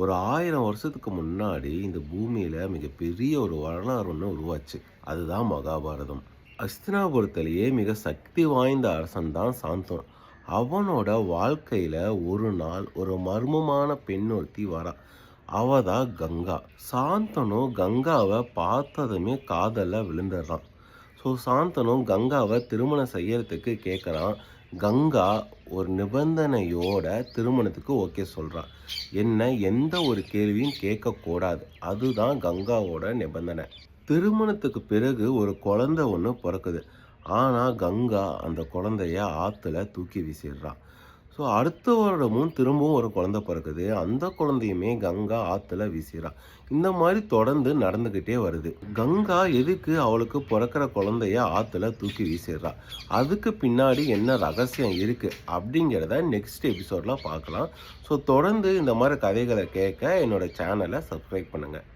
ஒரு 1000 வருஷத்துக்கு முன்னாடி இந்த பூமியில மிகப்பெரிய ஒரு வரலாறு ஒன்று உருவாச்சு. அதுதான் மகாபாரதம். அஸ்தினாபுரத்திலேயே மிக சக்தி வாய்ந்த அரசன் தான் சாந்தனு. அவனோட வாழ்க்கையில ஒரு நாள் ஒரு மர்மமான பெண் ஒருத்தி வரா. அவ தான் கங்கா. சாந்தனு கங்காவை பார்த்ததுமே காதல்ல விழுந்துடுறான். சாந்தனு கங்காவை திருமணம் செய்யறதுக்கு கேட்குறான். கங்கா ஒரு நிபந்தனையோட திருமணத்துக்கு ஓகே சொல்றான். என்ன எந்த ஒரு கேள்வியும் கேட்கக்கூடாது. அதுதான் கங்காவோட நிபந்தனை. திருமணத்துக்கு பிறகு ஒரு குழந்தை ஒன்று பிறக்குது. ஆனால் கங்கா அந்த குழந்தைய ஆற்றுல தூக்கி வீசிடுறா. அடுத்த வருடமும் திரும்பவும் ஒரு குழந்தை பிறக்குது. அந்த குழந்தையுமே கங்கா ஆற்றுல வீசிடுறா. இந்த மாதிரி தொடர்ந்து நடந்துக்கிட்டே வருது. கங்கா எதுக்கு அவளுக்கு பிறக்கிற குழந்தைய ஆற்றுல தூக்கி வீசிடுறா? அதுக்கு பின்னாடி என்ன ரகசியம் இருக்குது அப்படிங்கிறத நெக்ஸ்ட் எபிசோடில் பார்க்கலாம். தொடர்ந்து இந்த மாதிரி கதைகளை கேட்க என்னோட சேனலை சப்ஸ்கிரைப் பண்ணுங்கள்.